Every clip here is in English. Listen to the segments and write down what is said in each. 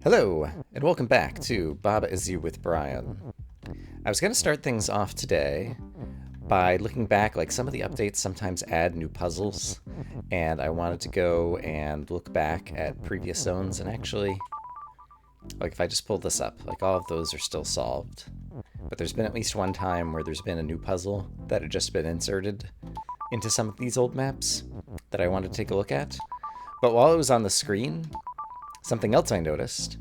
Hello, and welcome back to Baba Is You with Brian. I was going to start things off today by looking back, like some of the updates sometimes add new puzzles, and I wanted to go and look back at previous zones, and actually, like if I just pull this up, like all of those are still solved. But there's been at least one time where there's been a new puzzle that had just been inserted into some of these old maps that I wanted to take a look at. But while it was on the screen, something else I noticed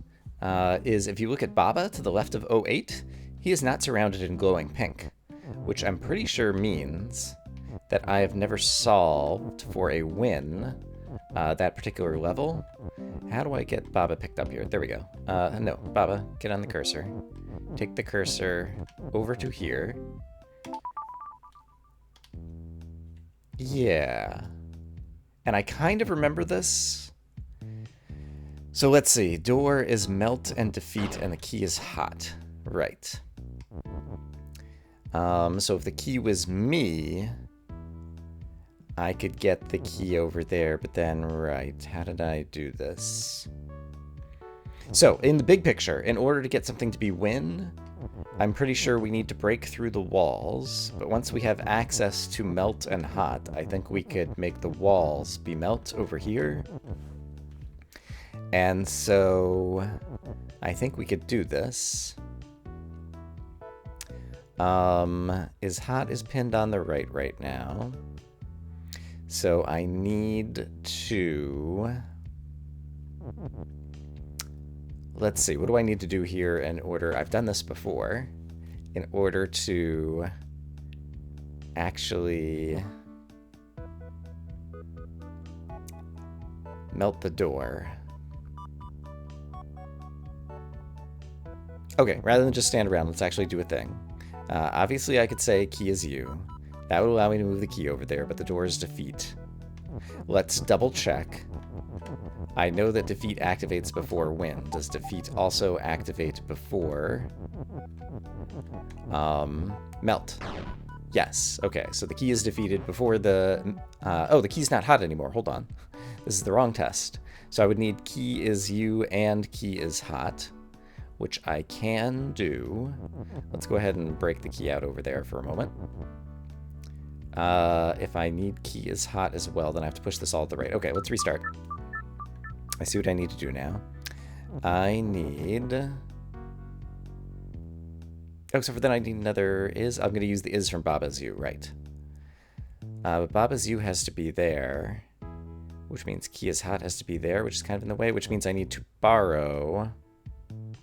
is if you look at Baba to the left of 08, he is not surrounded in glowing pink, which I'm pretty sure means that I have never solved for a win that particular level. How do I get Baba picked up here? There we go. No, Baba, get on the cursor. Take the cursor over to here. Yeah. And I kind of remember this. So let's see. Door is melt and defeat, and the key is hot. Right. So if the key was me, I could get the key over there, but then, right, how did I do this? So, in the big picture, in order to get something to be win, I'm pretty sure we need to break through the walls, but once we have access to melt and hot, I think we could make the walls be melt over here. And so, I think we could do this. Is hot is pinned on the right now. So I need to... Let's see, what do I need to do here in order... I've done this before. In order to actually melt the door. Okay, rather than just stand around, let's actually do a thing. Obviously, I could say key is you. That would allow me to move the key over there, but the door is defeat. Let's double check. I know that defeat activates before win. Does defeat also activate before melt? Yes. Okay, so the key is defeated before the... oh, the key's not hot anymore. Hold on. This is the wrong test. So I would need key is you and key is hot, which I can do. Let's go ahead and break the key out over there for a moment. If I need key is hot as well, then I have to push this all to the right. Okay, let's restart. I see what I need to do now. I need... Oh, so for then I need another is. I'm going to use the is from Baba Is You, right. But Baba Is You has to be there, which means key is hot has to be there, which is kind of in the way, which means I need to borrow...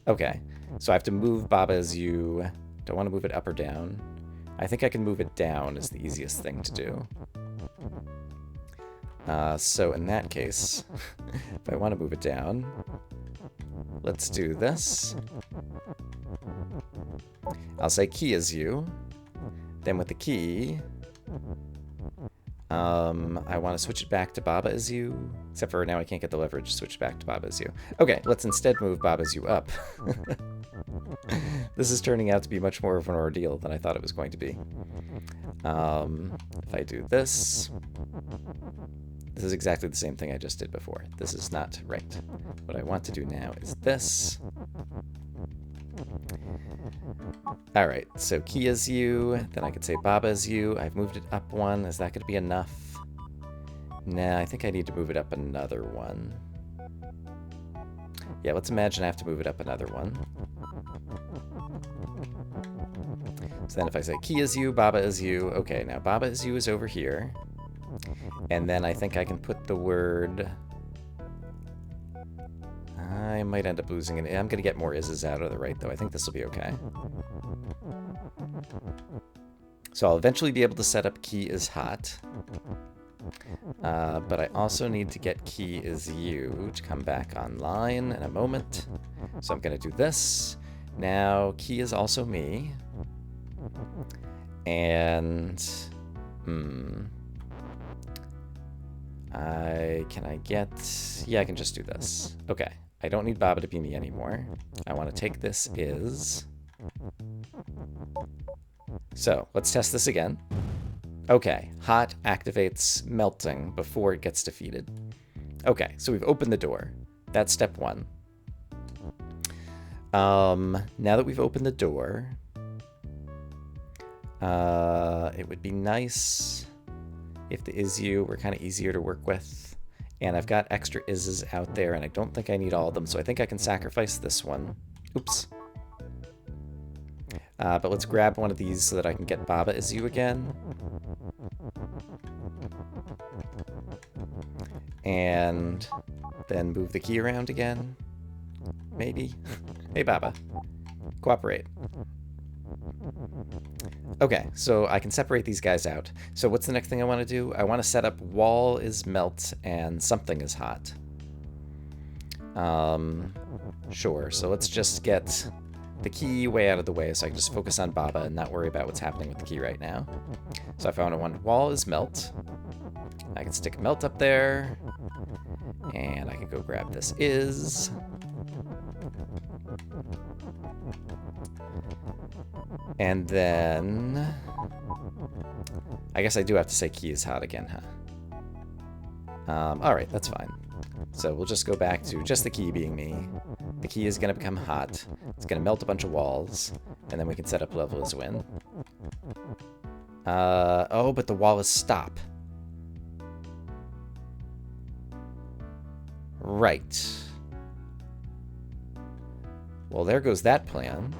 Okay, so I have to move Baba Is You. Don't want to move it up or down. I think I can move it down is the easiest thing to do. So in that case, if I want to move it down, let's do this. I'll say key is you. Then with the key, I want to switch it back to Baba Is You, except for now I can't get the leverage to switch back to Baba Is You. Okay, let's instead move Baba Is You up. This is turning out to be much more of an ordeal than I thought it was going to be. If I do this, this is exactly the same thing I just did before. This is not right. What I want to do now is this. Alright, so key is you, then I could say Baba Is You. I've moved it up one. Is that going to be enough? Nah, I think I need to move it up another one. Yeah, let's imagine I have to move it up another one. So then if I say key is you, Baba Is You. Okay, now Baba Is You is over here. And then I think I can put the word... I might end up losing it. I'm going to get more is's out of the right, though. I think this will be okay. So I'll eventually be able to set up key is hot. But I also need to get key is you to come back online in a moment. So I'm going to do this. Now, key is also me. And... Can I get... Yeah, I can just do this. Okay. I don't need Baba to be me anymore. I want to take this is... So, let's test this again. Okay, hot activates melting before it gets defeated. Okay, so we've opened the door. That's step one. Now that we've opened the door, it would be nice if the Izu were kind of easier to work with. And I've got extra Iz's out there, and I don't think I need all of them, so I think I can sacrifice this one. Oops. But let's grab one of these so that I can get Baba Izu again. And then move the key around again. Maybe. Hey, Baba. Cooperate. Okay, so I can separate these guys out. So what's the next thing I want to do? I want to set up wall is melt and something is hot. Sure, so let's just get the key way out of the way so I can just focus on Baba and not worry about what's happening with the key right now. So I found one wall is melt. I can stick a melt up there. And I can go grab this is. And then I guess I do have to say key is hot again, huh? Alright, that's fine. So we'll just go back to just the key being me. The key is going to become hot. It's going to melt a bunch of walls. And then we can set up level as win. Oh, but the wall is stop. Right. Well, there goes that plan.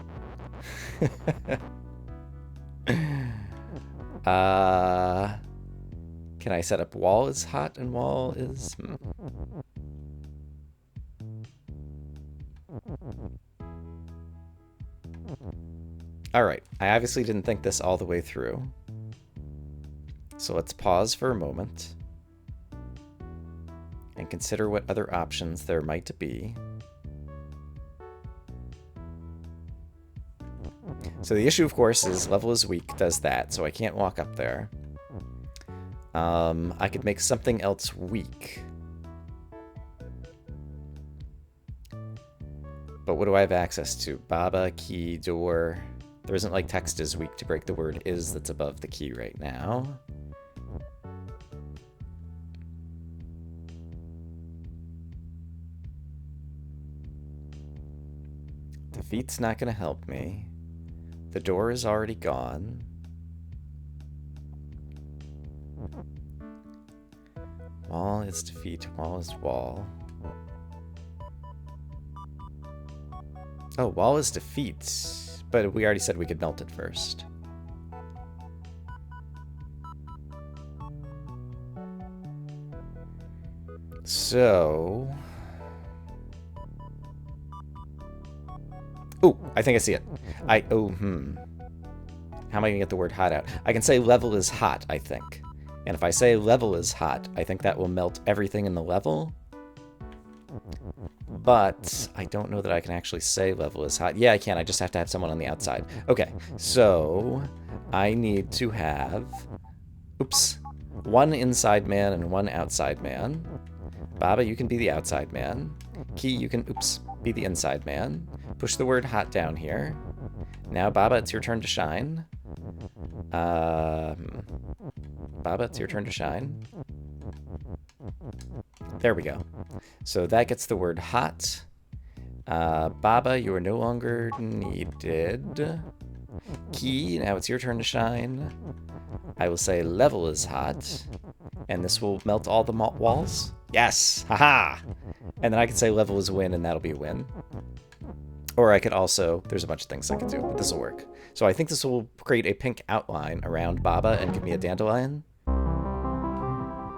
Can I set up wall is hot and wall is... Alright, I obviously didn't think this all the way through. So let's pause for a moment and consider what other options there might be. So the issue, of course, is level is weak does that, so I can't walk up there. I could make something else weak. But what do I have access to? Baba, key, door. There isn't like text is weak to break the word is that's above the key right now. Defeat's not going to help me. The door is already gone. Wall is defeat, wall is wall. Oh, wall is defeat, but we already said we could melt it first. So... Oh, I think I see it. How am I going to get the word hot out? I can say level is hot, I think. And if I say level is hot, I think that will melt everything in the level. But I don't know that I can actually say level is hot. Yeah, I can. I just have to have someone on the outside. Okay, so I need to have... Oops. One inside man and one outside man. Baba, you can be the outside man. Key, you can, be the inside man. Push the word hot down here. Now, Baba, it's your turn to shine. Baba, it's your turn to shine. There we go. So that gets the word hot. Baba, you are no longer needed. Key, now it's your turn to shine. I will say level is hot. And this will melt all the walls. Yes! Haha! And then I can say level is win, and that'll be a win. Or I could also... There's a bunch of things I could do, but this will work. So I think this will create a pink outline around Baba and give me a dandelion.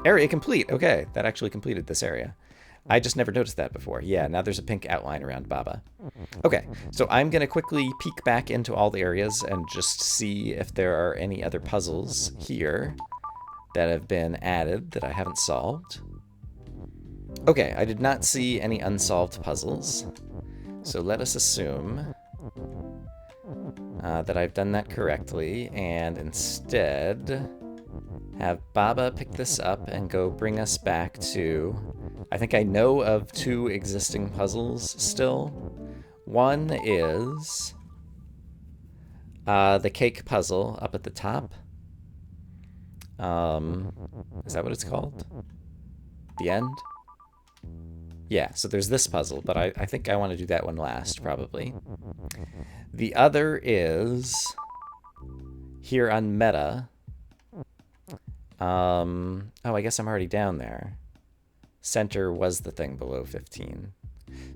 Area complete! Okay, that actually completed this area. I just never noticed that before. Yeah, now there's a pink outline around Baba. Okay, so I'm going to quickly peek back into all the areas and just see if there are any other puzzles here that have been added that I haven't solved. Okay, I did not see any unsolved puzzles. So let us assume that I've done that correctly, and instead have Baba pick this up and go bring us back to... I think I know of two existing puzzles still. One is the cake puzzle up at the top. Is that what it's called? The end? Yeah, so there's this puzzle, but I think I want to do that one last, probably. The other is here on Meta. Oh, I guess I'm already down there. Center was the thing below 15.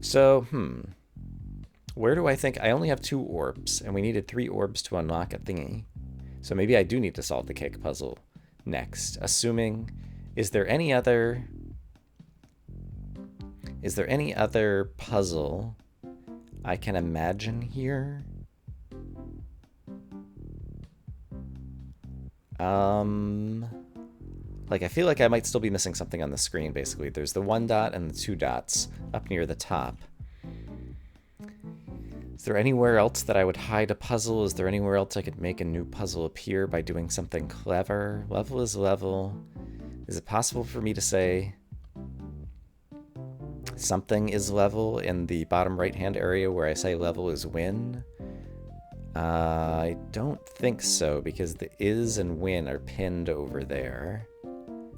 So, where do I think... I only have 2 orbs, and we needed 3 orbs to unlock a thingy. So maybe I do need to solve the cake puzzle next. Assuming... Is there any other puzzle I can imagine here? Like, I feel like I might still be missing something on the screen, basically. There's the 1 dot and the 2 dots up near the top. Is there anywhere else that I would hide a puzzle? Is there anywhere else I could make a new puzzle appear by doing something clever? Level is level. Is it possible for me to say something is level in the bottom right-hand area where I say level is win? I don't think so, because the is and win are pinned over there.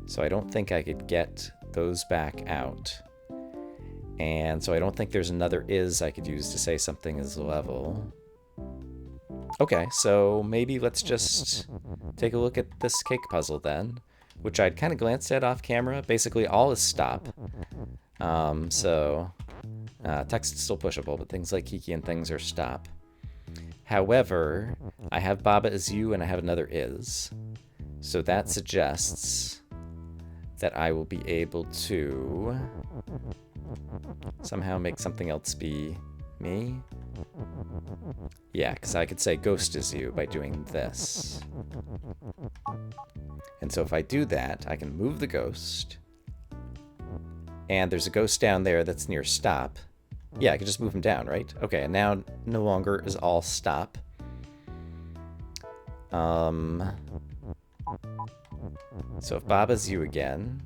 So I don't think I could get those back out. And so I don't think there's another is I could use to say something is level. Okay, so maybe let's just take a look at this cake puzzle then, which I'd kind of glanced at off camera. Basically, all is stop. Text is still pushable, but things like Kiki and things are stop. However, I have Baba is you and I have another is. So that suggests that I will be able to somehow make something else be me. Yeah, because I could say ghost is you by doing this. And so if I do that, I can move the ghost. And there's a ghost down there that's near stop. Yeah, I can just move him down, right? Okay, and now no longer is all stop. So if Baba's you again.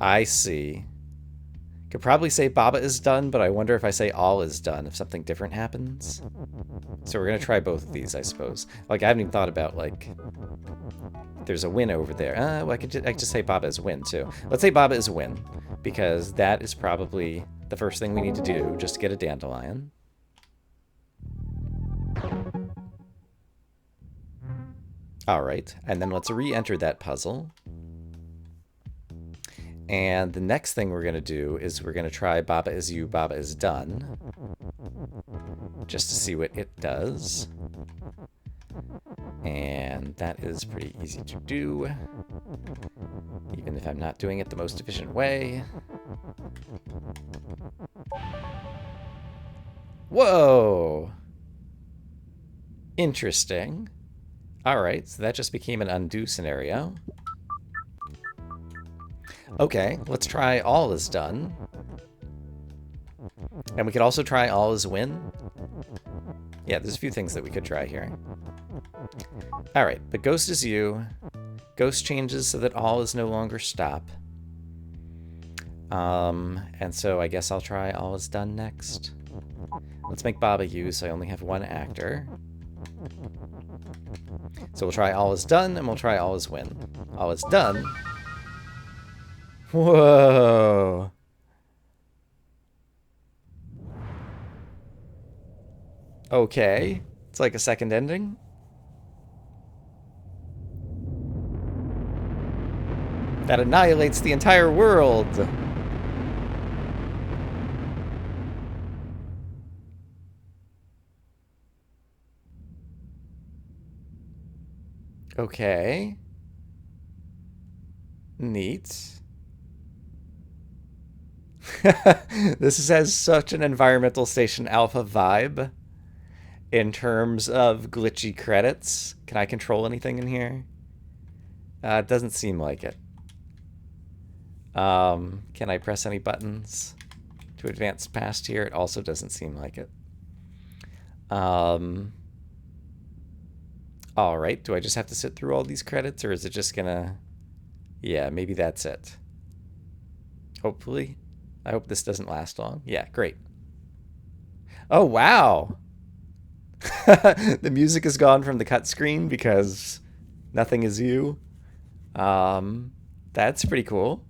I see. Could probably say Baba is done, but I wonder if I say all is done, if something different happens. So we're going to try both of these, I suppose. Like, I haven't even thought about, like, there's a win over there. Well, I could just say Baba is win, too. Let's say Baba is win, because that is probably the first thing we need to do, just to get a dandelion. Alright, and then let's re-enter that puzzle. And the next thing we're going to do is we're going to try Baba is you, Baba is done. Just to see what it does. And that is pretty easy to do. Even if I'm not doing it the most efficient way. Whoa! Interesting. Alright, so that just became an undo scenario. Okay, let's try all is done. And we could also try all is win. Yeah, there's a few things that we could try here. Alright, but ghost is you. Ghost changes so that all is no longer stop. And so I guess I'll try all is done next. Let's make Baba you, so I only have 1 actor. So we'll try all is done, and we'll try all is win. All is done. Whoa. Okay. It's like a second ending. That annihilates the entire world. Okay. Neat. This has such an Environmental Station Alpha vibe in terms of glitchy credits. Can I control anything in here? It doesn't seem like it. Can I press any buttons to advance past here? It also doesn't seem like it. Alright, do I just have to sit through all these credits, or is it just gonna... Yeah, maybe that's it. Hopefully. I hope this doesn't last long. Yeah, great. Oh, wow! The music has gone from the cut screen because nothing is you. That's pretty cool.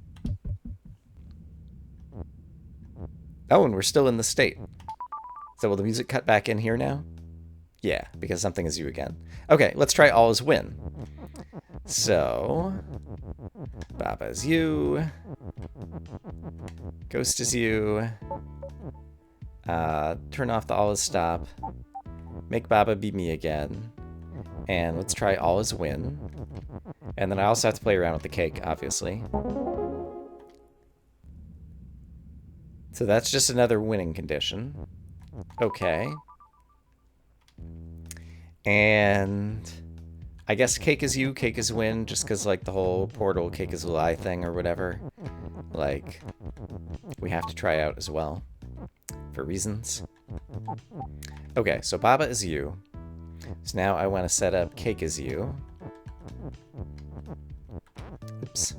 Oh, and we're still in the state. So will the music cut back in here now? Yeah, because something is you again. Okay, let's try all is win. So, Baba is you. Ghost is you. Turn off the all is stop. Make Baba be me again. And let's try all is win. And then I also have to play around with the cake, obviously. So that's just another winning condition. Okay. And I guess cake is you, cake is win, just because, like, the whole portal cake is a lie thing or whatever. Like, we have to try out as well. For reasons. Okay, so Baba is you. So now I want to set up cake is you. Oops.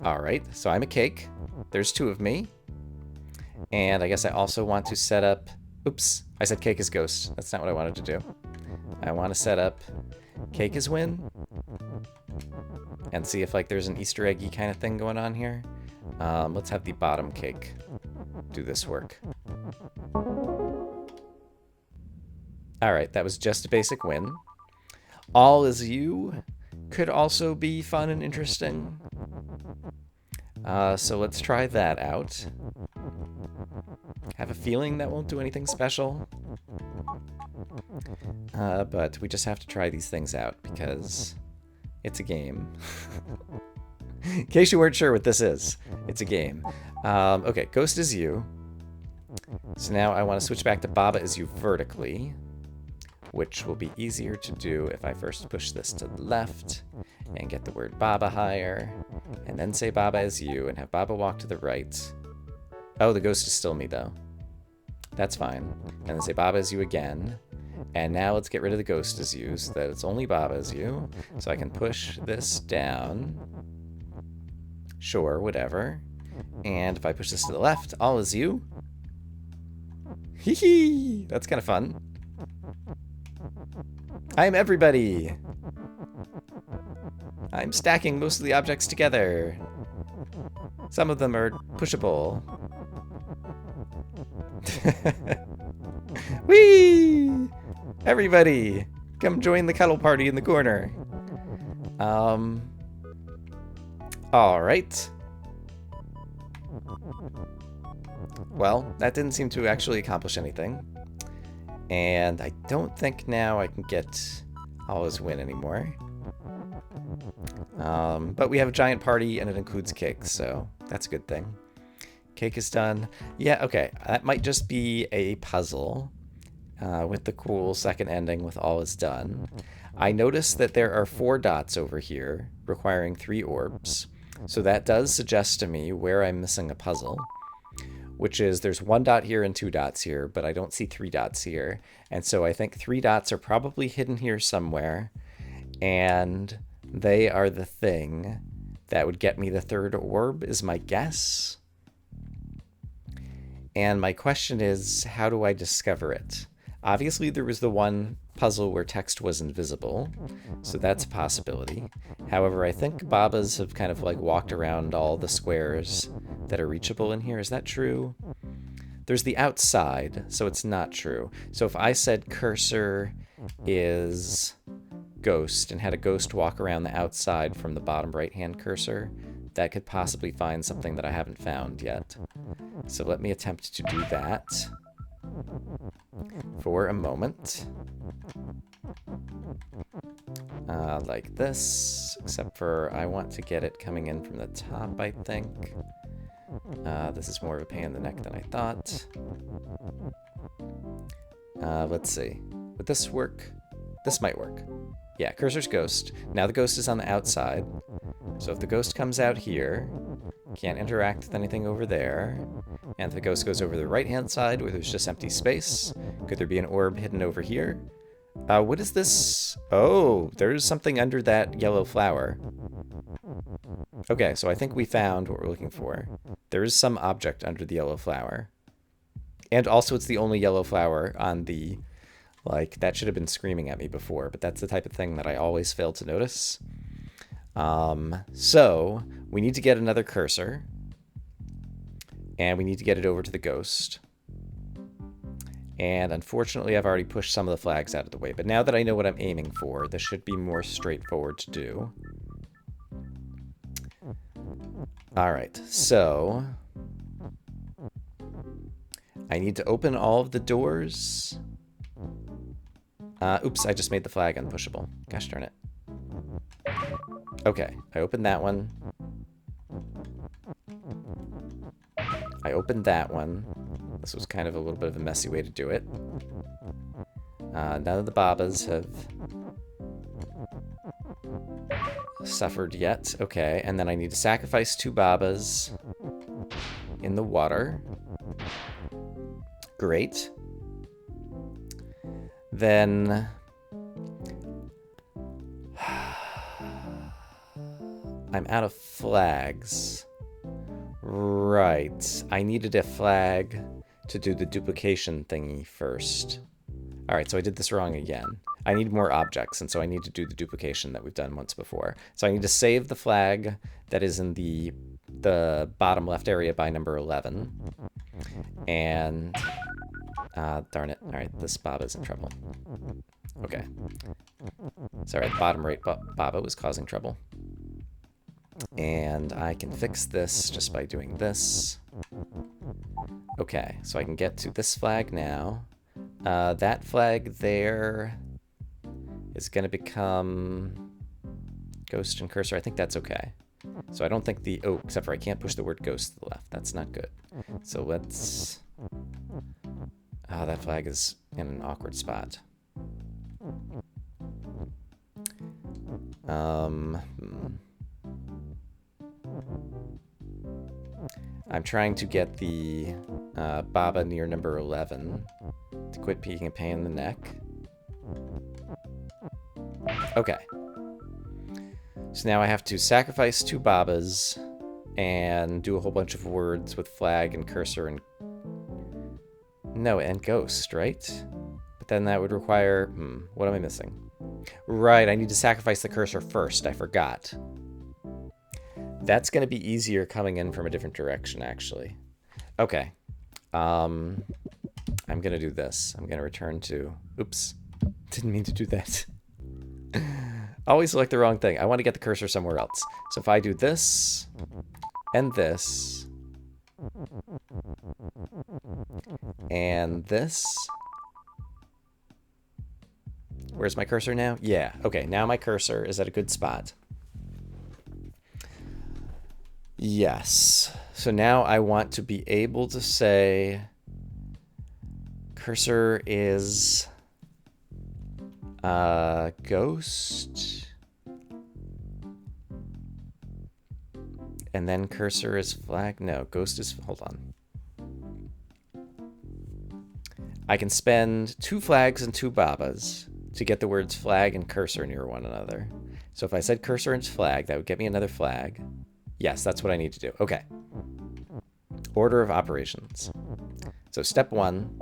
Alright, so I'm a cake. There's two of me. And I guess I also want to set up... Oops, I said cake is ghost. That's not what I wanted to do. I want to set up cake is win. And see if, like, there's an Easter eggy kind of thing going on here. Let's have the bottom cake do this work. Alright, that was just a basic win. All is you could also be fun and interesting. So let's try that out. Have a feeling that won't do anything special. But we just have to try these things out because it's a game. In case you weren't sure what this is, it's a game. Okay, Ghost is you. So now I want to switch back to Baba is you vertically, which will be easier to do if I first push this to the left and get the word Baba higher, and then say Baba is you and have Baba walk to the right. Oh, the ghost is still me though. That's fine. And then say Baba is you again. And now let's get rid of the ghost is you so that it's only Baba is you. So I can push this down. Sure, whatever. And if I push this to the left, all is you. Hee hee! That's kind of fun. I'm everybody! I'm stacking most of the objects together. Some of them are pushable. Whee! Everybody! Come join the cuddle party in the corner. Alright. Well, that didn't seem to actually accomplish anything. And I don't think now I can get all is win anymore. But we have a giant party and it includes cake, so that's a good thing. Cake is done. Yeah, okay. That might just be a puzzle with the cool second ending with all is done. I noticed that there are 4 dots over here requiring 3 orbs. So that does suggest to me where I'm missing a puzzle, which is there's 1 dot here and 2 dots here, but I don't see 3 dots here. And so I think 3 dots are probably hidden here somewhere, and they are the thing that would get me the 3rd orb, is my guess. And my question is, how do I discover it? Obviously, there was the one puzzle where text was invisible, so that's a possibility. However, I think Babas have kind of like walked around all the squares that are reachable in here. Is that true? There's the outside, so it's not true. So if I said cursor is ghost and had a ghost walk around the outside from the bottom right-hand cursor, that could possibly find something that I haven't found yet. So let me attempt to do that for a moment. Like this, except for I want to get it coming in from the top, I think. This is more of a pain in the neck than I thought. Let's see. Would this work? This might work. Yeah, cursor's ghost. Now the ghost is on the outside. So if the ghost comes out here, can't interact with anything over there. And if the ghost goes over the right-hand side where there's just empty space, could there be an orb hidden over here? What is this? Oh, there's something under that yellow flower. Okay, so I think we found what we're looking for. There is some object under the yellow flower. And also it's the only yellow flower on the Like, that should have been screaming at me before, but that's the type of thing that I always fail to notice. So we need to get another cursor, and we need to get it over to the ghost. And unfortunately, I've already pushed some of the flags out of the way, but now that I know what I'm aiming for, this should be more straightforward to do. All right, so I need to open all of the doors. Oops, I just made the flag unpushable. Gosh darn it. Okay, I opened that one. I opened that one. This was kind of a little bit of a messy way to do it. None of the Babas have suffered yet. Okay, and then I need to sacrifice 2 Babas in the water. Great. Then I'm out of flags. Right. I needed a flag to do the duplication thingy first. Alright, so I did this wrong again. I need more objects, and so I need to do the duplication that we've done once before. So I need to save the flag that is in the bottom left area by number 11. And... darn it. Alright, this Baba's in trouble. Okay. Sorry, the bottom right Baba was causing trouble. And I can fix this just by doing this. Okay, so I can get to this flag now. That flag there is going to become ghost and cursor. I think that's okay. So I don't think the... Oh, except for I can't push the word ghost to the left. That's not good. So let's... Oh, that flag is in an awkward spot. I'm trying to get the Baba near number 11 to quit being a pain in the neck. Okay. So now I have to sacrifice 2 Babas and do a whole bunch of words with flag and cursor and... No, and ghost, right? But then that would require... what am I missing? Right, I need to sacrifice the cursor first. I forgot. That's going to be easier coming in from a different direction, actually. Okay. I'm going to do this. I'm going to return to... Oops. Didn't mean to do that. Always select the wrong thing. I want to get the cursor somewhere else. So if I do this and this and this... Where's my cursor now? Yeah. Okay, now my cursor is at a good spot. Yes. So now I want to be able to say cursor is ghost. And then cursor is flag. No, ghost is... Hold on. I can spend 2 flags and 2 Babas to get the words flag and cursor near one another. So if I said cursor and flag, that would get me another flag. Yes, that's what I need to do. Okay. Order of operations. So step 1,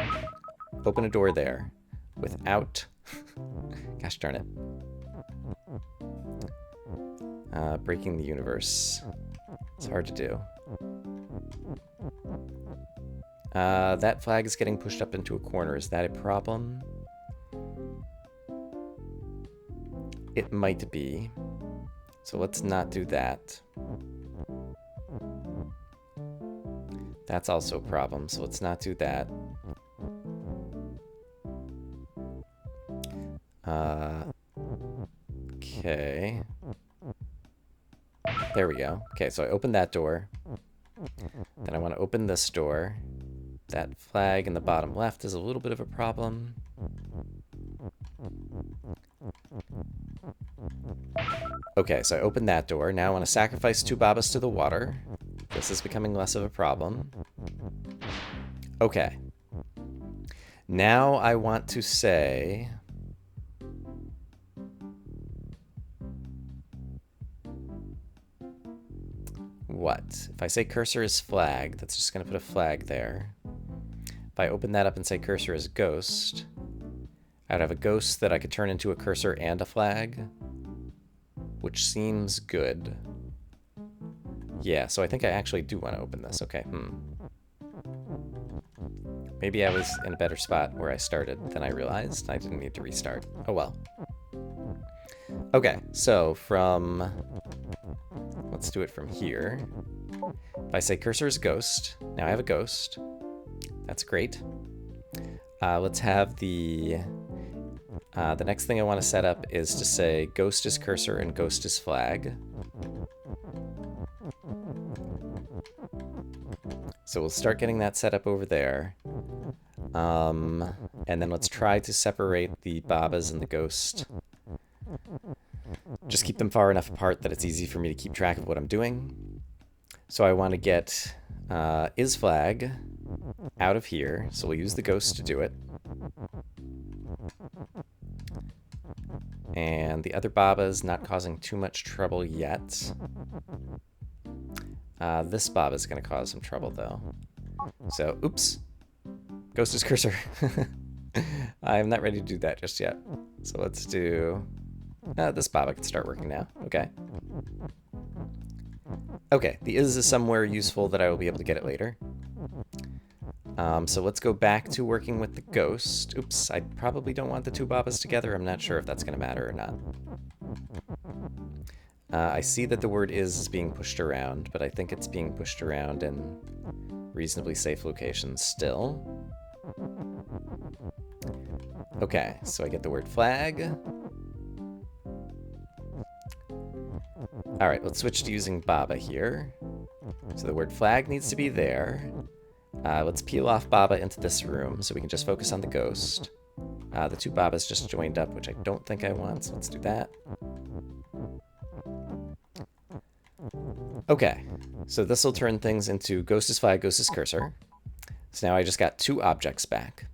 open a door there without... Gosh darn it. Breaking the universe. It's hard to do. That flag is getting pushed up into a corner. Is that a problem? It might be. So let's not do that. That's also a problem, so let's not do that. Okay. There we go. Okay, so I opened that door. Then I want to open this door. That flag in the bottom left is a little bit of a problem. Okay, so I opened that door. Now I want to sacrifice 2 Babas to the water. This is becoming less of a problem. Okay. Now I want to say... What? If I say cursor is flag, that's just going to put a flag there. If I open that up and say cursor is ghost, I'd have a ghost that I could turn into a cursor and a flag, which seems good. Yeah, so I think I actually do want to open this. Okay, Maybe I was in a better spot where I started than I realized. I didn't need to restart. Oh well. Okay, so let's do it from here. If I say cursor is ghost, now I have a ghost. That's great. Let's have the next thing I want to set up is to say ghost is cursor and ghost is flag. So we'll start getting that set up over there. And then let's try to separate the Babas and the ghost. Just keep them far enough apart that it's easy for me to keep track of what I'm doing. So I want to get is flag out of here. So we'll use the ghost to do it. And the other Baba's not causing too much trouble yet. This Baba is going to cause some trouble, though. So, oops. Ghost is cursor. I'm not ready to do that just yet. So let's do... this Baba can start working now. Okay. Okay, the is somewhere useful that I will be able to get it later. So let's go back to working with the ghost. Oops, I probably don't want the two Babas together. I'm not sure if that's going to matter or not. I see that the word is being pushed around, but I think it's being pushed around in reasonably safe locations still. Okay, so I get the word flag. Alright, let's switch to using Baba here. So the word flag needs to be there. Let's peel off Baba into this room so we can just focus on the ghost. The two Babas just joined up, which I don't think I want, so let's do that. Okay, so this will turn things into ghost is flag, ghost is cursor. So now I just got two objects back.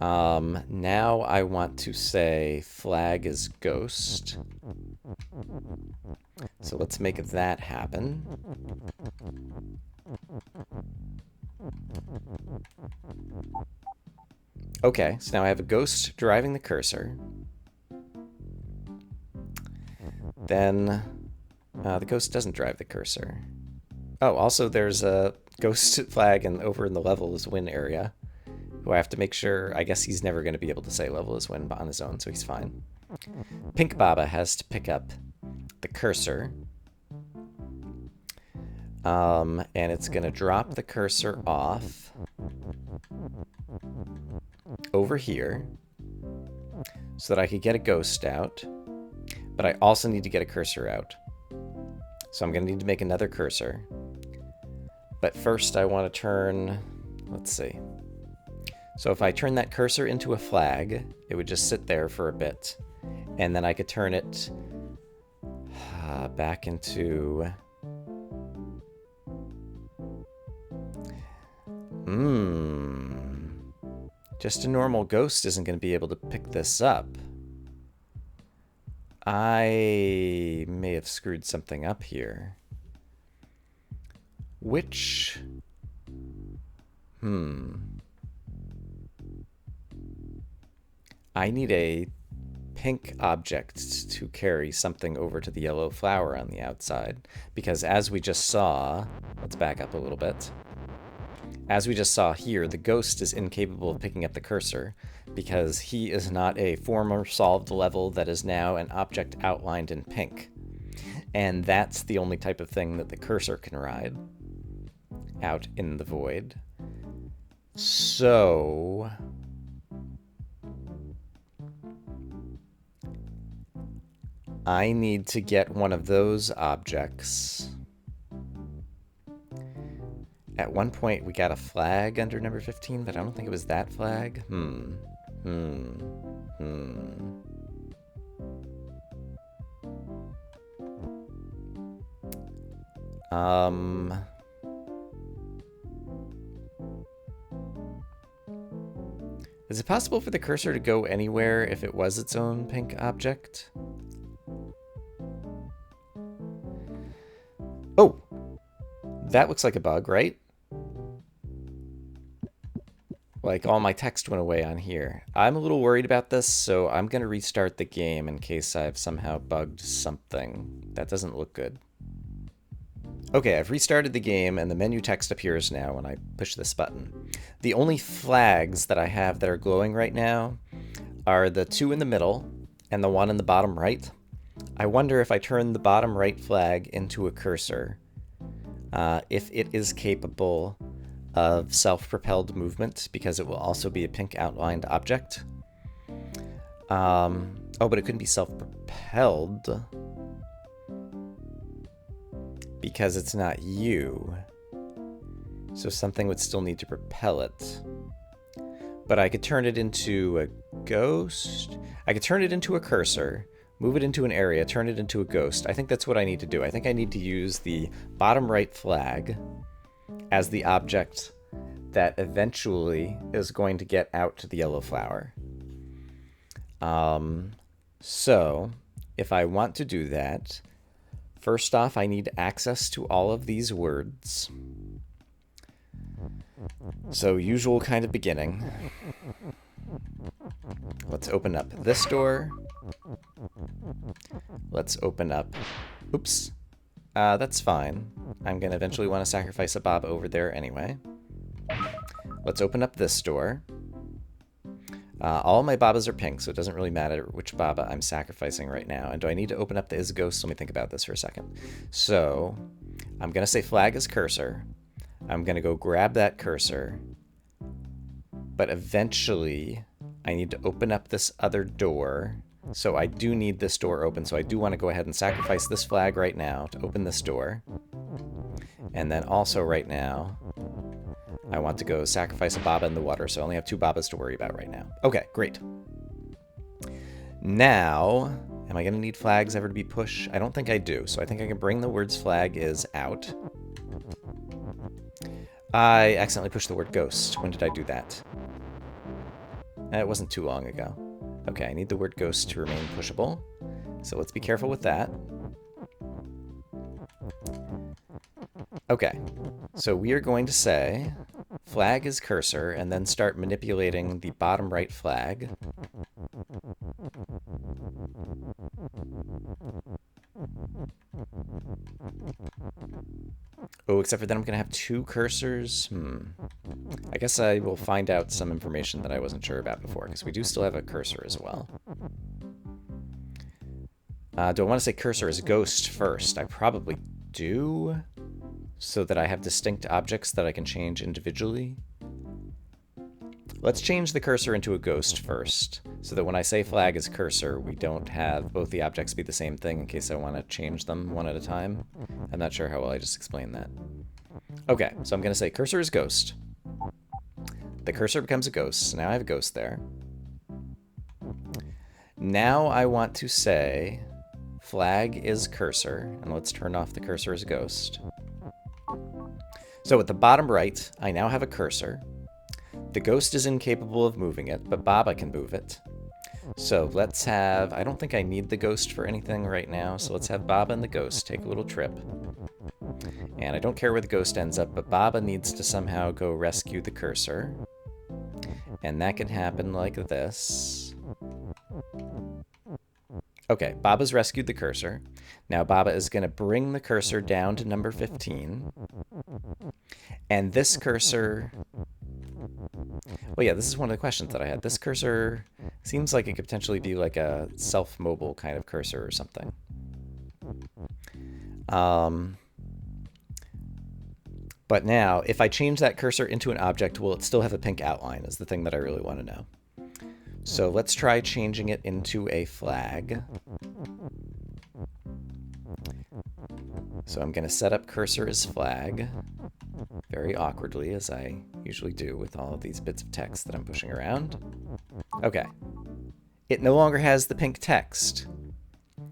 Now I want to say flag is ghost. So let's make that happen. Okay, so now I have a ghost driving the cursor. Then the ghost doesn't drive the cursor. Oh, also there's a ghost flag over in the level is win area, who I have to make sure, I guess he's never going to be able to say level is win on his own, so he's fine. Pink Baba has to pick up the cursor. And it's going to drop the cursor off over here so that I could get a ghost out. But I also need to get a cursor out. So I'm going to need to make another cursor. But first I want to turn, let's see. So if I turn that cursor into a flag, it would just sit there for a bit. And then I could turn it back into... Just a normal ghost isn't going to be able to pick this up. I may have screwed something up here. Which... I need a pink object to carry something over to the yellow flower on the outside. Because as we just saw... Let's back up a little bit. As we just saw here, the ghost is incapable of picking up the cursor because he is not a former solved level that is now an object outlined in pink. And that's the only type of thing that the cursor can ride out in the void. So... I need to get one of those objects. At one point, we got a flag under number 15, but I don't think it was that flag. Is it possible for the cursor to go anywhere if it was its own pink object? Oh! That looks like a bug, right? Like all my text went away on here. I'm a little worried about this, so I'm going to restart the game in case I've somehow bugged something. That doesn't look good. Okay, I've restarted the game and the menu text appears now when I push this button. The only flags that I have that are glowing right now are the two in the middle and the one in the bottom right. I wonder if I turn the bottom right flag into a cursor, if it is capable of self-propelled movement, because it will also be a pink outlined object. Oh, but it couldn't be self-propelled because it's not you. So something would still need to propel it. But I could turn it into a ghost. I could turn it into a cursor, move it into an area, turn it into a ghost. I think that's what I need to do. I think I need to use the bottom right flag as the object that eventually is going to get out to the yellow flower. So if I want to do that, first off, I need access to all of these words. So usual kind of beginning. Let's open up this door. Let's open up... Oops. That's fine. I'm going to eventually want to sacrifice a Baba over there anyway. Let's open up this door. All my Babas are pink, so it doesn't really matter which Baba I'm sacrificing right now. And do I need to open up the Is Ghost? Let me think about this for a second. So, I'm going to say flag is cursor. I'm going to go grab that cursor. But eventually, I need to open up this other door. So I do need this door open, so I do want to go ahead and sacrifice this flag right now to open this door. And then also right now, I want to go sacrifice a Baba in the water, so I only have 2 Babas to worry about right now. Okay, great. Now, am I going to need flags ever to be pushed? I don't think I do, so I think I can bring the words flag is out. I accidentally pushed the word ghost. When did I do that? It wasn't too long ago. Okay, I need the word ghost to remain pushable, so let's be careful with that. Okay, so we are going to say flag is cursor and then start manipulating the bottom right flag. Oh, except for then I'm going to have 2 cursors. I guess I will find out some information that I wasn't sure about before, because we do still have a cursor as well. Do I want to say cursor is ghost first? I probably do, so that I have distinct objects that I can change individually. Let's change the cursor into a ghost first, so that when I say flag is cursor, we don't have both the objects be the same thing in case I want to change them one at a time. I'm not sure how well I just explained that. Okay, so I'm going to say cursor is ghost. The cursor becomes a ghost, so now I have a ghost there. Now I want to say flag is cursor, and let's turn off the cursor as ghost. So at the bottom right, I now have a cursor. The ghost is incapable of moving it, but Baba can move it. So let's have... I don't think I need the ghost for anything right now, so let's have Baba and the ghost take a little trip. And I don't care where the ghost ends up, but Baba needs to somehow go rescue the cursor. And that can happen like this. Okay, Baba's rescued the cursor. Now Baba is going to bring the cursor down to number 15. And this cursor... Well, yeah, this is one of the questions that I had. This cursor seems like it could potentially be like a self-mobile kind of cursor or something. But now, if I change that cursor into an object, will it still have a pink outline is the thing that I really want to know. So let's try changing it into a flag. So I'm going to set up cursor as flag, very awkwardly, as I usually do with all of these bits of text that I'm pushing around. Okay. It no longer has the pink text,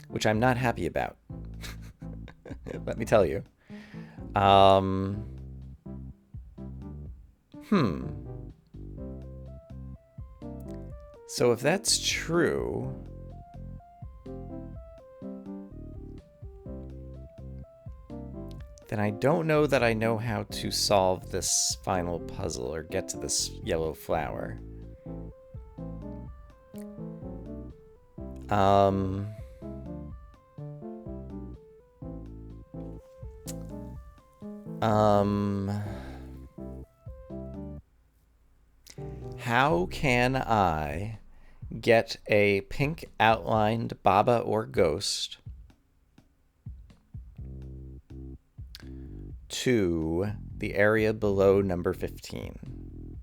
which I'm not happy about. Let me tell you. So if that's true... then I don't know that I know how to solve this final puzzle or get to this yellow flower. How can I get a pink outlined Baba or ghost to the area below number 15?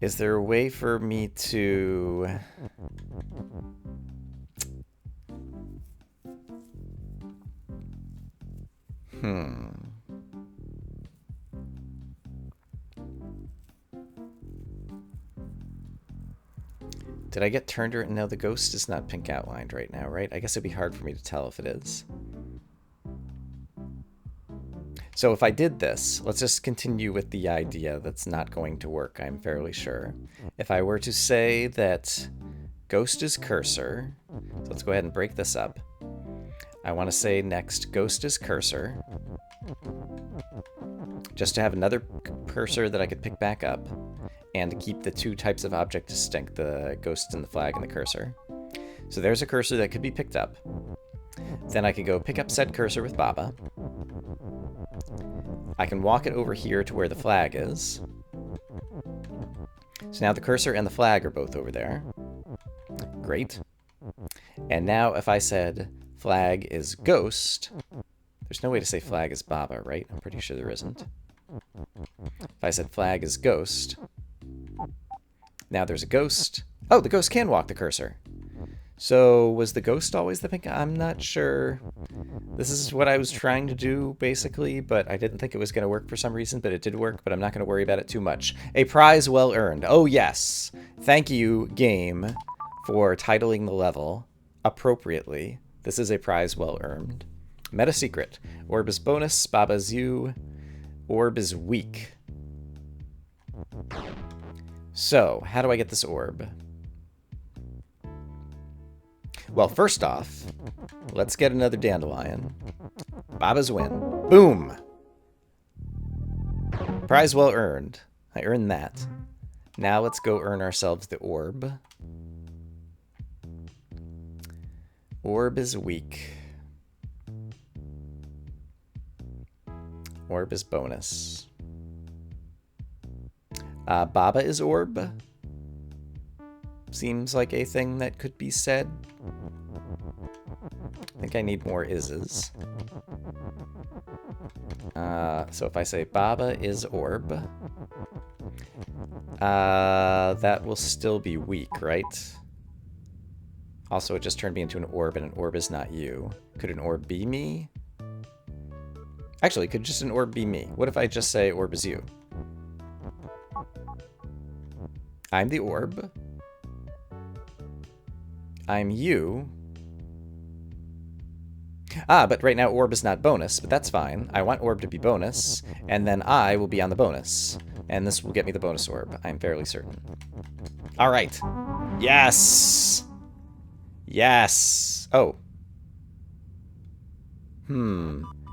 Is there a way for me to... Did I get turned around? No, the ghost is not pink outlined right now, right? I guess it'd be hard for me to tell if it is. So if I did this, let's just continue with the idea that's not going to work, I'm fairly sure. If I were to say that ghost is cursor, so let's go ahead and break this up. I want to say next ghost is cursor, just to have another cursor that I could pick back up, and to keep the two types of object distinct, the ghost and the flag and the cursor. So there's a cursor that could be picked up. Then I could go pick up said cursor with Baba. I can walk it over here to where the flag is. So now the cursor and the flag are both over there. Great. And now if I said flag is ghost, there's no way to say flag is Baba, right? I'm pretty sure there isn't. If I said flag is ghost, now there's a ghost. Oh, the ghost can walk the cursor. So was the ghost always the pink? I'm not sure. This is what I was trying to do, basically, but I didn't think it was going to work for some reason, but it did work, but I'm not going to worry about it too much. A prize well earned. Oh, yes. Thank you, game, for titling the level appropriately. This is a prize well earned. Meta secret. Orb is bonus, Baba's you. Orb is weak. So, how do I get this orb? Well, first off, let's get another dandelion. Baba's win. Boom! Prize well earned. I earned that. Now let's go earn ourselves the orb. Orb is weak. Orb is bonus. Baba is orb. Seems like a thing that could be said. I think I need more ises. So if I say Baba is orb, that will still be weak, right? Also, it just turned me into an orb, and an orb is not you. Could an orb be me? Actually, could just an orb be me? What if I just say orb is you? I'm the orb. I'm you. But right now orb is not bonus, but that's fine. I want orb to be bonus, and then I will be on the bonus. And this will get me the bonus orb, I'm fairly certain. Alright. Yes! Yes! Oh.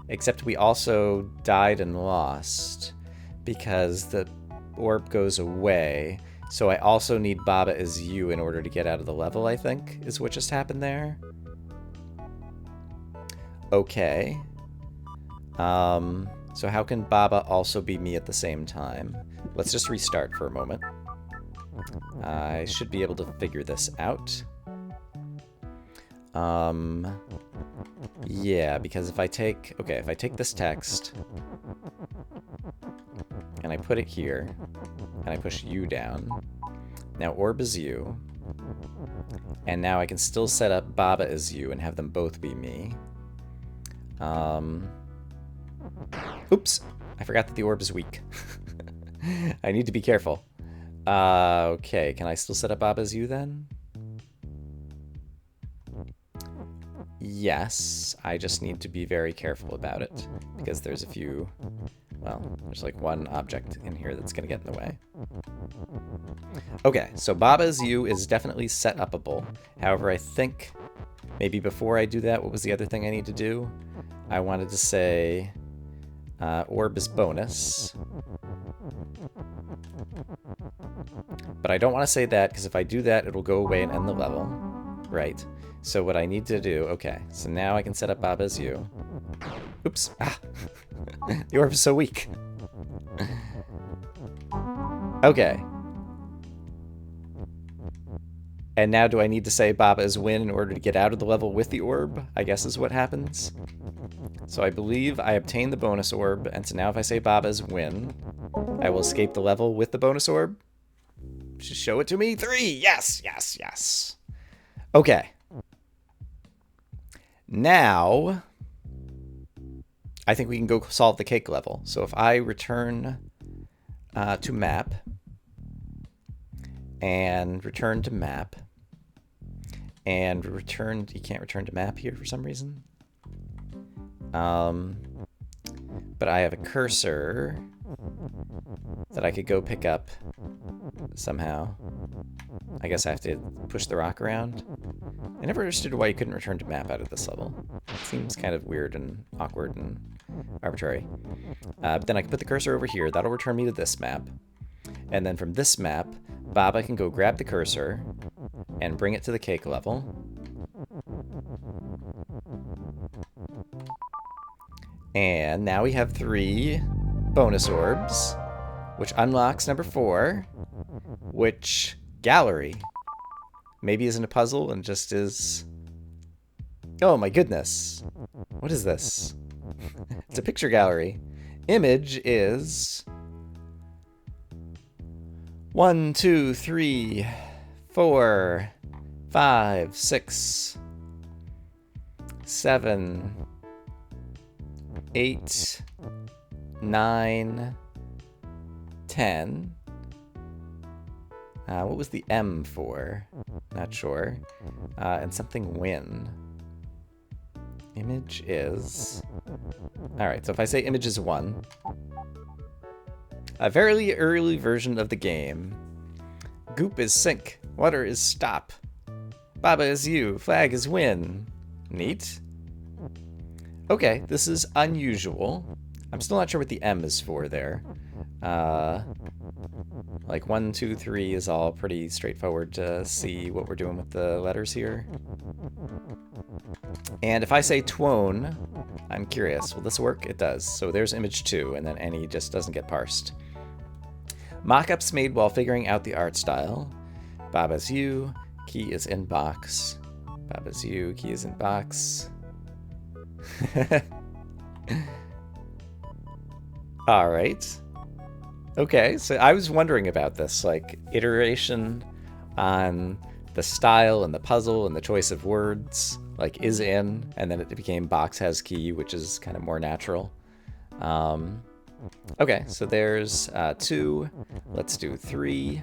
Except we also died and lost, because the orb goes away. So I also need Baba as you in order to get out of the level, I think, is what just happened there. Okay. So how can Baba also be me at the same time? Let's just restart for a moment. I should be able to figure this out. Yeah, because if I take... Okay, if I take this text, and I put it here, and I push you down, now orb is you, and now I can still set up Baba as you and have them both be me. Oops, I forgot that the orb is weak. I need to be careful. Okay, can I still set up Baba as you then? Yes, I just need to be very careful about it, because there's a few, well, there's like one object in here that's going to get in the way. Okay, so Baba as you is definitely set upable. However, I think Maybe before I do that, what was the other thing I need to do? I wanted to say orb is bonus. But I don't want to say that, because if I do that, it'll go away and end the level. Right. So what I need to do... Okay, so now I can set up Baba as you. Oops. Ah. The orb is so weak. Okay. And now do I need to say Baba is win in order to get out of the level with the orb? I guess is what happens. So I believe I obtained the bonus orb, and so now if I say Baba is win, I will escape the level with the bonus orb. Just show it to me. 3! Yes, yes, yes. Okay. Now, I think we can go solve the cake level. So if I return to map, and return to map, and return... You can't return to map here for some reason. But I have a cursor that I could go pick up somehow. I guess I have to push the rock around. I never understood why you couldn't return to map out of this level. It seems kind of weird and awkward and arbitrary. But then I can put the cursor over here. That'll return me to this map. And then from this map, Baba can go grab the cursor and bring it to the cake level. And now we have 3 bonus orbs, which unlocks number 4, which gallery maybe isn't a puzzle and just is... Oh my goodness. What is this? It's a picture gallery. Image is 1, 2, 3, 4, 5, 6, 7, 8, 9, 10. What was the M for? Not sure. And something win. Image is... Alright, so if I say image is 1. A very early version of the game. Goop is sink. Water is stop. Baba is you. Flag is win. Neat. Okay, this is unusual. I'm still not sure what the M is for there. Like 1, 2, 3 is all pretty straightforward to see what we're doing with the letters here. And if I say twone, I'm curious. Will this work? It does. So there's image 2, and then any just doesn't get parsed. Mock-ups made while figuring out the art style. Baba's you. Key is in box. Baba's you. Key is in box. All right. Okay, so I was wondering about this, like, iteration on the style and the puzzle and the choice of words, like, is in, and then it became box has key, which is kind of more natural. Okay, so there's 2. Let's do 3,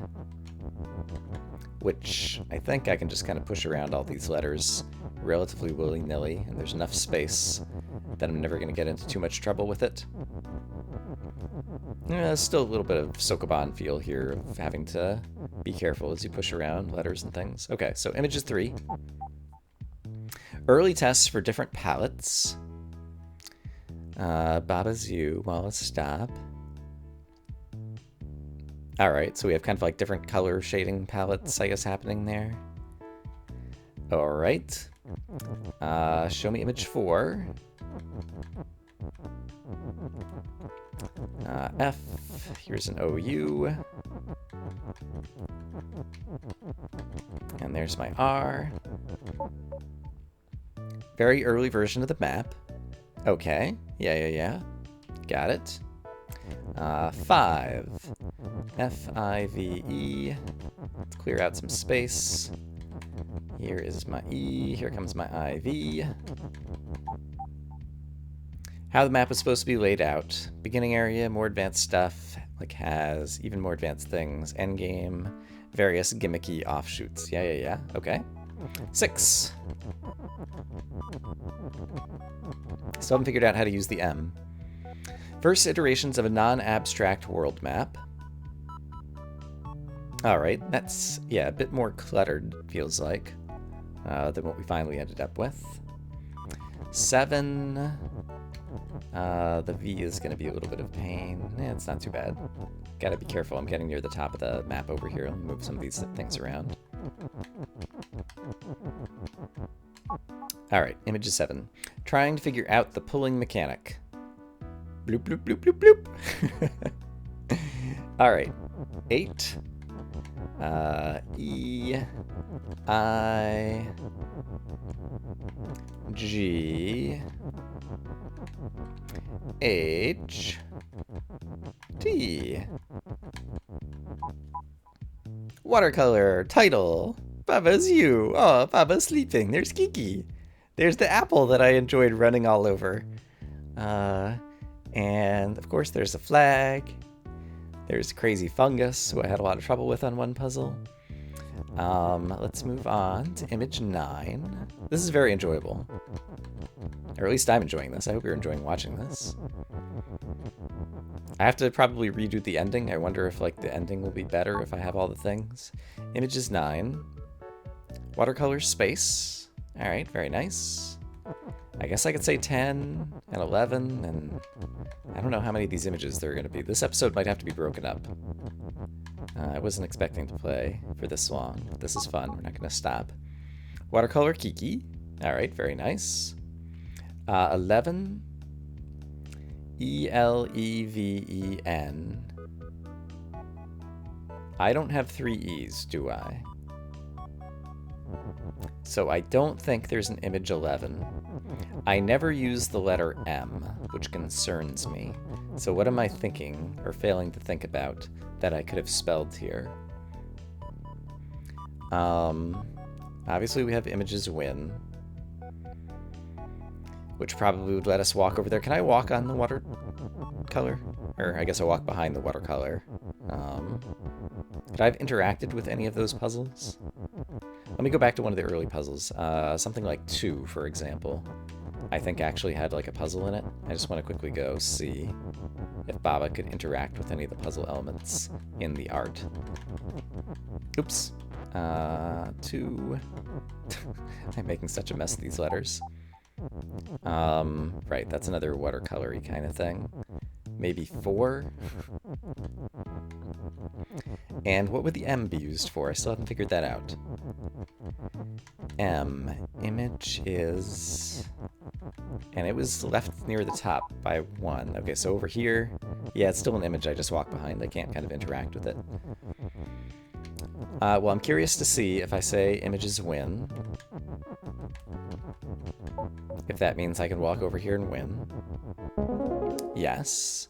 which I think I can just kind of push around all these letters relatively willy-nilly, and there's enough space that I'm never going to get into too much trouble with it. There's still a little bit of Sokoban feel here of having to be careful as you push around letters and things. Okay, so image is 3. Early tests for different palettes. Baba's you. Well, let's stop. Alright, so we have kind of like different color shading palettes, I guess, happening there. Alright. Show me image 4. F. Here's an OU. And there's my R. Very early version of the map. Okay. Yeah. Got it. 5. F-I-V-E. Let's clear out some space. Here is my E. Here comes my I-V. How the map is supposed to be laid out. Beginning area, more advanced stuff, like has even more advanced things. Endgame, various gimmicky offshoots. Yeah. Okay. 6. Still haven't figured out how to use the M. First iterations of a non-abstract world map. Alright, that's, yeah, a bit more cluttered, feels like. than what we finally ended up with. 7. The V is going to be a little bit of pain. It's not too bad. Gotta be careful. I'm getting near the top of the map over here. Let me move some of these things around. Alright, image is 7. Trying to figure out the pulling mechanic. Bloop, bloop, bloop, bloop, bloop. Alright. 8. E. I. G. H. T. Watercolor. Title. Baba's you. Oh, Baba's sleeping. There's Kiki. There's the apple that I enjoyed running all over. And of course there's a flag. There's Crazy Fungus, who I had a lot of trouble with on one puzzle. Let's move on to image 9. This is very enjoyable. Or at least I'm enjoying this. I hope you're enjoying watching this. I have to probably redo the ending. I wonder if like the ending will be better if I have all the things. Image is 9. Watercolor space. Alright, very nice. I guess I could say 10 and 11, and I don't know how many of these images there are going to be. This episode might have to be broken up. I wasn't expecting to play for this long, but this is fun. We're not going to stop. Watercolor Kiki. Alright, very nice. 11. E-L-E-V-E-N. I don't have 3 E's, do I? So I don't think there's an image 11. I never use the letter M, which concerns me. So what am I thinking, or failing to think about, that I could have spelled here? Obviously we have images win, which probably would let us walk over there. Can I walk on the watercolor? Or I guess I walk behind the watercolor. Could I have interacted with any of those puzzles? Let me go back to one of the early puzzles. Something like 2, for example. I think actually had like a puzzle in it. I just want to quickly go see if Baba could interact with any of the puzzle elements in the art. Oops. 2. I'm making such a mess of these letters. Right, that's another watercolory kind of thing. Maybe 4? And what would the M be used for? I still haven't figured that out. M. Image is... And it was left near the top by 1. Okay, so over here... Yeah, it's still an image I just walk behind. I can't kind of interact with it. Well, I'm curious to see if I say images win. If that means I can walk over here and win. Yes.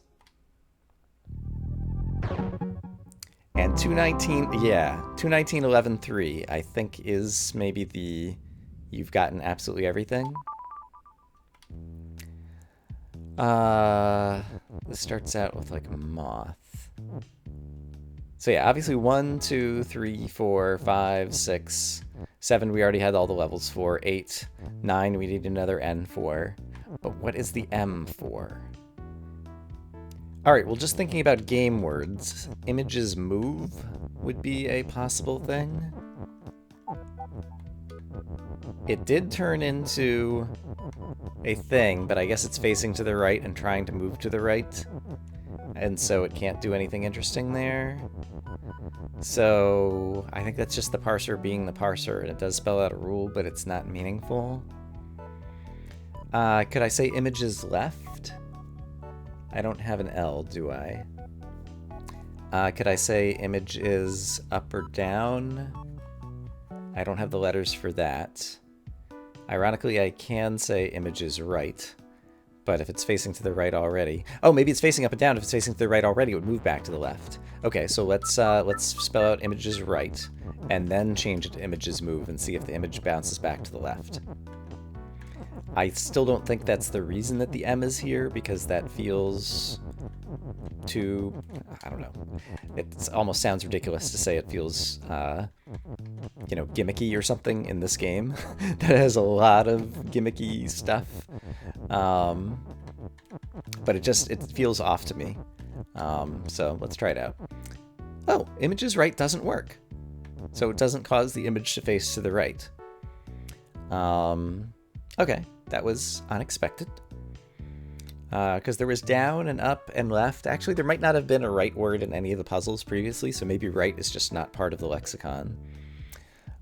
And 219, yeah, 219.11.3, I think is maybe the you've gotten absolutely everything. This starts out with like a moth. So yeah, obviously 1, 2, 3, 4, 5, 6, 7 we already had all the levels for. 8, 9 we need another N for. But what is the M for? Alright, well just thinking about game words, images move would be a possible thing. It did turn into a thing, but I guess it's facing to the right and trying to move to the right. And so it can't do anything interesting there. So I think that's just the parser being the parser, and it does spell out a rule, but it's not meaningful. Could I say images left? I don't have an L, do I? Could I say image is up or down? I don't have the letters for that. Ironically, I can say image is right, but if it's facing to the right already... Oh, maybe it's facing up and down. If it's facing to the right already, it would move back to the left. Okay, so let's spell out image is right, and then change it to images move and see if the image bounces back to the left. I still don't think that's the reason that the M is here, because that feels too... I don't know. It almost sounds ridiculous to say it feels, you know, gimmicky or something in this game. That has a lot of gimmicky stuff. But it feels off to me. So let's try it out. Oh, images right doesn't work. So it doesn't cause the image to face to the right. Okay, that was unexpected. Because there was down and up and left. Actually, there might not have been a right word in any of the puzzles previously, so maybe right is just not part of the lexicon.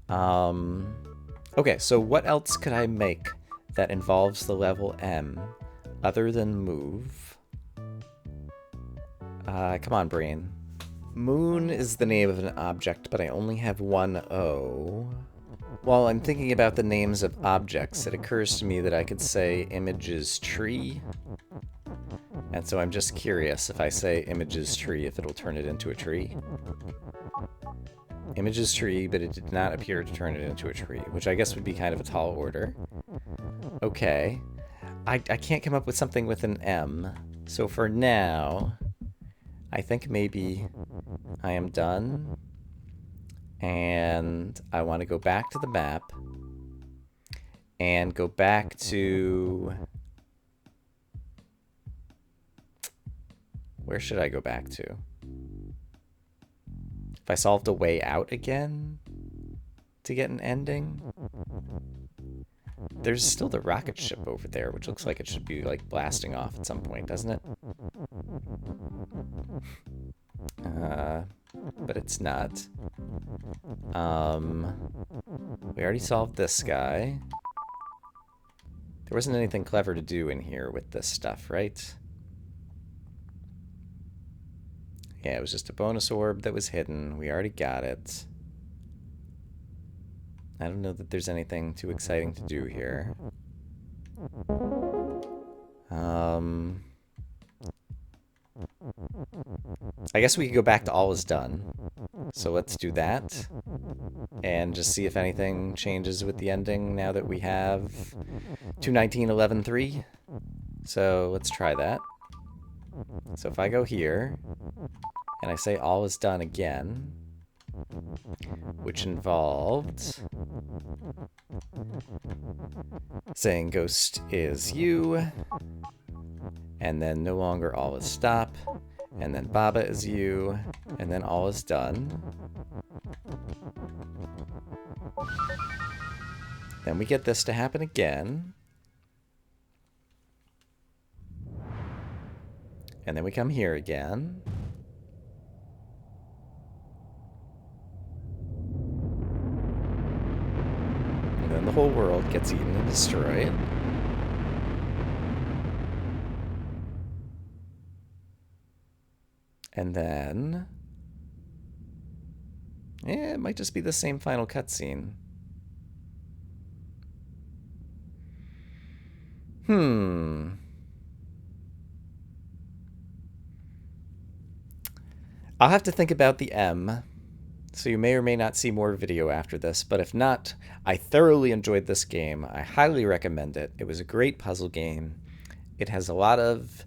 Okay, so what else could I make that involves the level M other than move? Come on, brain. Moon is the name of an object, but I only have one O. While I'm thinking about the names of objects, it occurs to me that I could say images tree. And so I'm just curious if I say images tree, if it'll turn it into a tree. Images tree, but it did not appear to turn it into a tree, which I guess would be kind of a tall order. Okay. I can't come up with something with an M. So for now, I think maybe I am done. And I want to go back to the map and go back to... Where should I go back to? If I solved a way out again to get an ending? There's still the rocket ship over there, which looks like it should be like blasting off at some point, doesn't it? But it's not. We already solved this guy. There wasn't anything clever to do in here with this stuff, right? Yeah, it was just a bonus orb that was hidden. We already got it. I don't know that there's anything too exciting to do here. I guess we could go back to all is done. So let's do that. And just see if anything changes with the ending now that we have 219.11.3. So let's try that. So if I go here, and I say all is done again, which involved saying ghost is you, and then no longer all is stop, and then Baba is you, and then all is done. Then we get this to happen again. And then we come here again. And then the whole world gets eaten and destroyed. And then... yeah, it might just be the same final cutscene. I'll have to think about the M, so you may or may not see more video after this, but if not, I thoroughly enjoyed this game. I highly recommend it. It was a great puzzle game. It has a lot of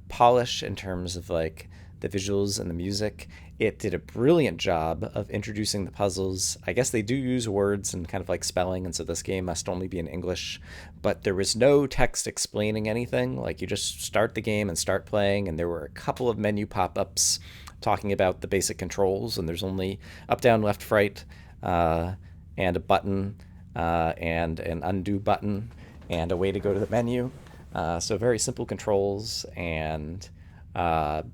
polish in terms of like the visuals and the music. It did a brilliant job of introducing the puzzles. I guess they do use words and kind of like spelling, and so this game must only be in English, but there was no text explaining anything. Like, you just start the game and start playing, and there were a couple of menu pop-ups talking about the basic controls, and there's only up, down, left, right, and a button, and an undo button, and a way to go to the menu. So very simple controls, and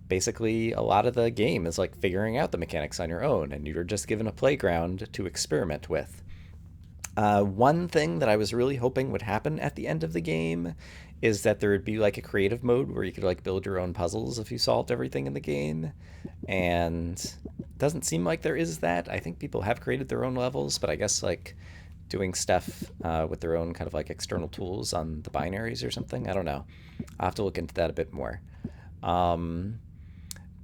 basically a lot of the game is like figuring out the mechanics on your own, and you're just given a playground to experiment with. One thing that I was really hoping would happen at the end of the game is that there would be like a creative mode where you could like build your own puzzles if you solved everything in the game, and it doesn't seem like there is that. I think people have created their own levels, but I guess like doing stuff with their own kind of like external tools on the binaries or something, I don't know. I'll have to look into that a bit more.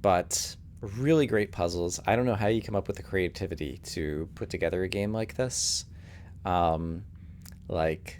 But really great puzzles. I don't know how you come up with the creativity to put together a game like this. Like,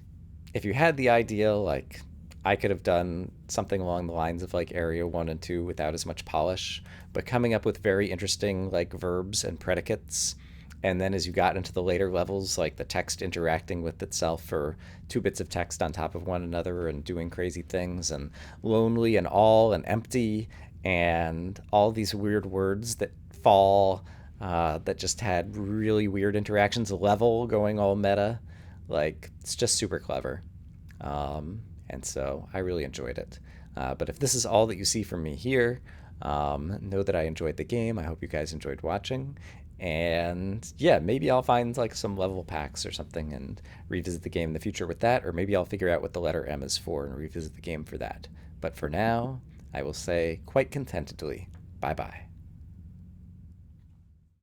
if you had the idea, like, I could have done something along the lines of like Area 1 and 2 without as much polish, but coming up with very interesting like verbs and predicates. And then as you got into the later levels, like the text interacting with itself, or two bits of text on top of one another and doing crazy things, and lonely and all and empty, and all these weird words that fall, that just had really weird interactions, level going all meta. Like, it's just super clever. And so I really enjoyed it. But if this is all that you see from me here, know that I enjoyed the game. I hope you guys enjoyed watching. And yeah, maybe I'll find like some level packs or something and revisit the game in the future with that. Or maybe I'll figure out what the letter M is for and revisit the game for that. But for now, I will say quite contentedly, bye bye.